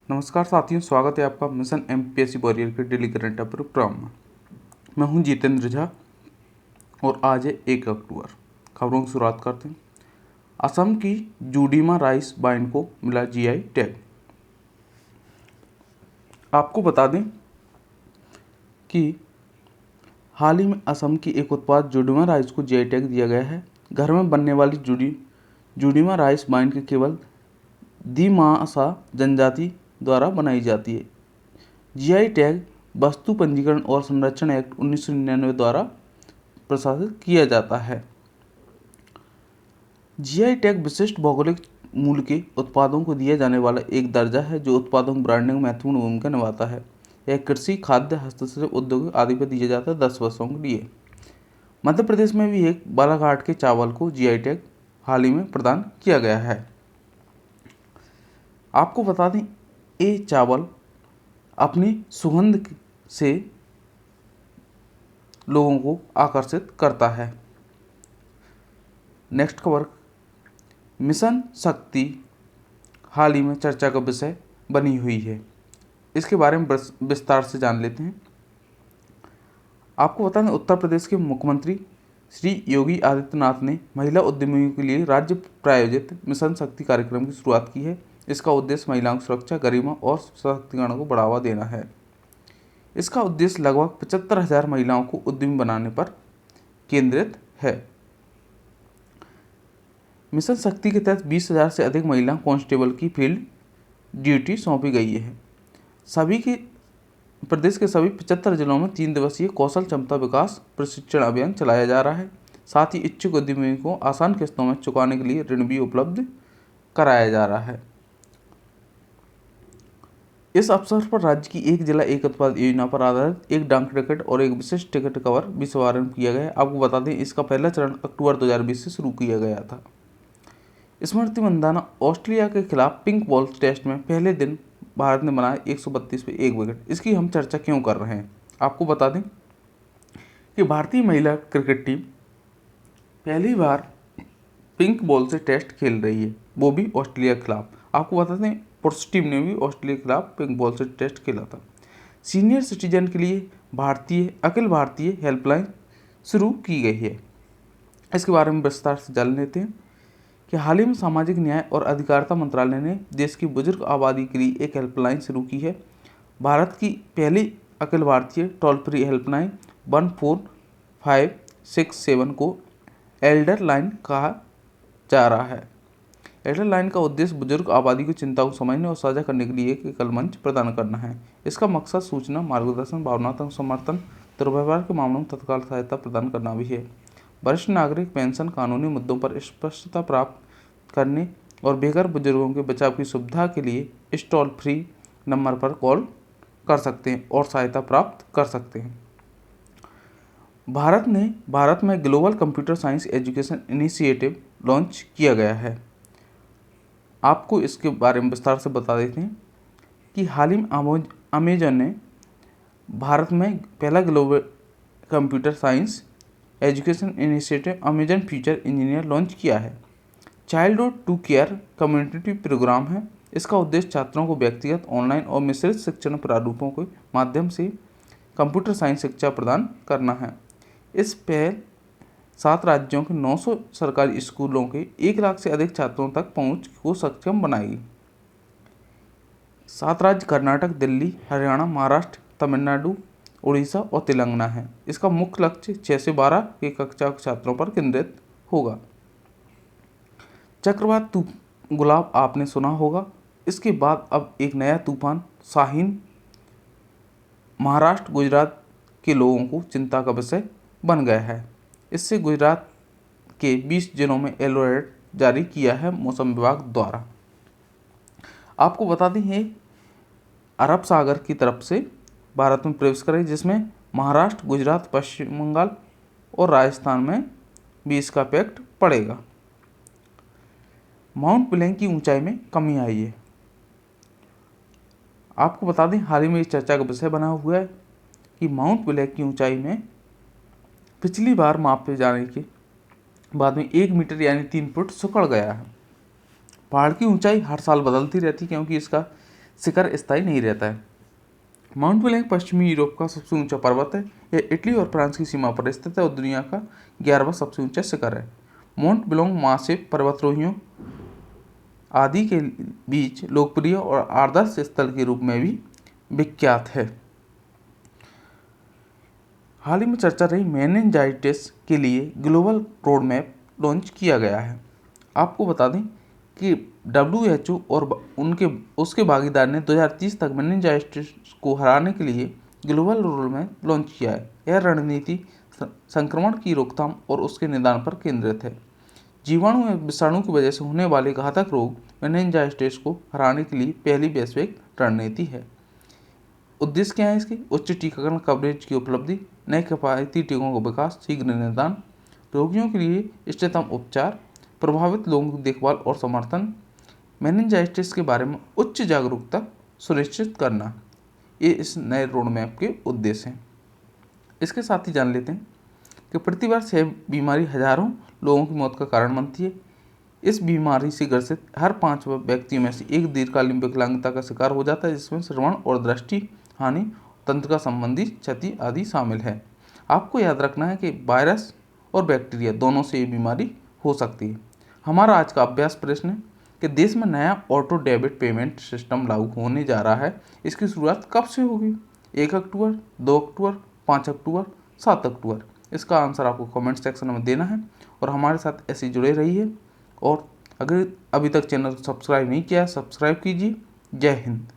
नमस्कार साथियों, स्वागत है आपका मिशन एमपीएससी वॉरियर के डेली करंट अफेयर प्रोग्राम में। मैं हूं जितेंद्र झा और आज है 1 अक्टूबर। खबरों की शुरुआत करते हैं। असम की जूडीमा राइस वाइन को मिला जीआई टैग। आपको बता दें कि हाल ही में असम की एक उत्पाद जूडीमा राइस को जीआई टैग दिया गया है। घर में बनने वाली जूडीमा राइस वाइन के केवल दिमासा जनजाति द्वारा बनाई जाती है। जीआई टैग वस्तु पंजीकरण और संरक्षण एक्ट 1999 द्वारा प्रशासित किया जाता है। जीआई टैग विशिष्ट भौगोलिक मूल्य के उत्पादों को दिया जाने वाला एक दर्जा है जो उत्पादों ब्रांडिंग में महत्वपूर्ण भूमिका निभाता है। यह कृषि, खाद्य, हस्तशिल्प उद्योग आदि पर दिया जाता है 10 वर्षों के लिए। मध्य प्रदेश में भी एक बालाघाट के चावल को जीआई टैग हाल ही में प्रदान किया गया है। आपको बता दें, ये चावल अपनी सुगंध से लोगों को आकर्षित करता है। नेक्स्ट खबर, मिशन शक्ति हाल ही में चर्चा का विषय बनी हुई है। इसके बारे में विस्तार से जान लेते हैं। आपको बता दें, उत्तर प्रदेश के मुख्यमंत्री श्री योगी आदित्यनाथ ने महिला उद्यमियों के लिए राज्य प्रायोजित मिशन शक्ति कार्यक्रम की शुरुआत की है। इसका उद्देश्य महिलाओं की सुरक्षा, गरिमा और सशक्तिकरण को बढ़ावा देना है। इसका उद्देश्य लगभग 75,000 महिलाओं को उद्यमी बनाने पर केंद्रित है। मिशन शक्ति के तहत 20,000 से अधिक महिला कांस्टेबल की फील्ड ड्यूटी सौंपी गई है। प्रदेश के सभी 75 जिलों में 3 दिवसीय कौशल क्षमता विकास प्रशिक्षण अभियान चलाया जा रहा है। साथ ही इच्छुक उद्यमियों को आसान किस्तों में चुकाने के लिए ऋण भी उपलब्ध कराया जा रहा है। इस अवसर पर राज्य की एक जिला एक उत्पाद योजना पर आधारित एक डाक टिकट और एक विशिष्ट टिकट कवर भी शुभारंभ किया गया है। आपको बता दें, इसका पहला चरण अक्टूबर 2020 से शुरू किया गया था। स्मृति मंदाना ऑस्ट्रेलिया के खिलाफ पिंक बॉल टेस्ट में पहले दिन भारत ने बनाया 132 पे 1 विकेट। इसकी हम चर्चा क्यों कर रहे हैं, आपको बता दें कि भारतीय महिला क्रिकेट टीम पहली बार पिंक बॉल से टेस्ट खेल रही है, वो भी ऑस्ट्रेलिया के खिलाफ। आपको बता दें, पुरुष टीम ने भी ऑस्ट्रेलिया के खिलाफ पिंक बॉल से टेस्ट खेला था। सीनियर सिटीजन के लिए अखिल भारतीय हेल्पलाइन शुरू की गई है। इसके बारे में विस्तार से जान लेते हैं कि हाल ही में सामाजिक न्याय और अधिकारिता मंत्रालय ने देश की बुजुर्ग आबादी के लिए एक हेल्पलाइन शुरू की है। भारत की पहली Akhil Bharatiya toll free helpline 14567 को एल्डर लाइन कहा जा रहा है। एल्डर लाइन का उद्देश्य बुजुर्ग आबादी की चिंताओं को समझने और साझा करने के लिए एक एकल मंच प्रदान करना है। इसका मकसद सूचना, मार्गदर्शन, भावनात्मक समर्थन, दुर्व्यवहार के मामलों में तत्काल सहायता प्रदान करना भी है। वरिष्ठ नागरिक पेंशन, कानूनी मुद्दों पर स्पष्टता प्राप्त करने और बेघर बुजुर्गों के बचाव की सुविधा के लिए इस टोल फ्री नंबर पर कॉल कर सकते हैं और सहायता प्राप्त कर सकते हैं। भारत में global computer science education initiative launch किया गया है। आपको इसके बारे में विस्तार से बता देते हैं कि हाल ही में अमेजन ने भारत में पहला global computer science education initiative Amazon Future Engineer launch किया है। Childhood to care community programme है। इसका उद्देश्य छात्रों को व्यक्तिगत, ऑनलाइन और मिश्रित शिक्षण प्रारूपों के माध्यम से कंप्यूटर साइंस शिक्षा प्रदान करना है। इस पहल 7 राज्यों के 900 सरकारी स्कूलों के 1 लाख से अधिक छात्रों तक पहुंच को सक्षम बनाएगी। 7 राज्य कर्नाटक, दिल्ली, हरियाणा, महाराष्ट्र, तमिलनाडु, उड़ीसा और तेलंगाना है। इसका मुख्य लक्ष्य 6 से 12 की कक्षा के छात्रों पर केंद्रित होगा। चक्रवात गुलाब आपने सुना होगा। इसके बाद अब एक नया तूफान शाहीन महाराष्ट्र, गुजरात के लोगों को चिंता का विषय बन गया है। इससे गुजरात के 20 जिलों में येलो अलर्ट जारी किया है मौसम विभाग द्वारा। आपको बता दें, ये अरब सागर की तरफ से भारत में प्रवेश करेगी, जिसमें महाराष्ट्र, गुजरात, पश्चिम बंगाल और राजस्थान में भी इसका इफेक्ट पड़ेगा। माउंट ब्लैंक की ऊंचाई में कमी आई है। आपको बता दें, हाल ही में इस चर्चा का विषय बना हुआ है कि माउंट ब्लैंक की ऊंचाई में पिछली बार मापे जाने के बाद में 1 मीटर यानी 3 फुट सिकुड़ गया है। पहाड़ की ऊंचाई हर साल बदलती रहती, क्योंकि इसका शिखर स्थायी नहीं रहता है। माउंट ब्लैंक पश्चिमी यूरोप का सबसे ऊंचा पर्वत है। यह इटली और फ्रांस की सीमा पर स्थित है और दुनिया का 11वां सबसे ऊंचा शिखर है। माउंट ब्लैंक मासिव पर्वतारोहियों आदि के बीच लोकप्रिय और आदर्श स्थल के रूप में भी विख्यात है। हाल ही में चर्चा रही मेनिंजाइटिस के लिए ग्लोबल रोड मैप लॉन्च किया गया है। आपको बता दें कि WHO और उसके भागीदार ने 2030 तक मेनिंजाइटिस को हराने के लिए ग्लोबल रोड मैप लॉन्च किया है। यह रणनीति संक्रमण की रोकथाम और उसके निदान पर केंद्रित है। जीवाणु या विषाणु की वजह से होने वाले घातक रोग मेनिंजाइटिस को हराने के लिए पहली वैश्विक रणनीति है। उद्देश्य क्या है इसकी? उच्च टीकाकरण कवरेज की उपलब्धि, नए किफायती टीकों का विकास, शीघ्र निदान, रोगियों के लिए इष्टतम उपचार, प्रभावित लोगों की देखभाल और समर्थन, मेनिंजाइटिस के बारे में उच्च जागरूकता सुनिश्चित करना। ये इस नए रोड मैप के उद्देश्य हैं। इसके साथ ही जान लेते हैं कि प्रतिवर्ष यह बीमारी हजारों लोगों की मौत का कारण बनती है। इस बीमारी से ग्रसित हर 5 व्यक्तियों में से एक दीर्घकालीन विकलांगता का शिकार हो जाता है, जिसमें श्रवण और दृष्टि हानि, तंत्रिका संबंधी क्षति आदि शामिल है। आपको याद रखना है कि वायरस और बैक्टीरिया दोनों से ये बीमारी हो सकती है। हमारा आज का अभ्यास प्रश्न है कि देश में नया ऑटो डेबिट पेमेंट सिस्टम लागू होने जा रहा है। इसकी शुरुआत कब से होगी? 1 अक्टूबर, 2 अक्टूबर, 5 अक्टूबर, 7 अक्टूबर? इसका आंसर आपको कमेंट सेक्शन में देना है और हमारे साथ ऐसे जुड़े रहिए। और अगर अभी तक चैनल को सब्सक्राइब नहीं किया है, सब्सक्राइब कीजिए। जय हिंद।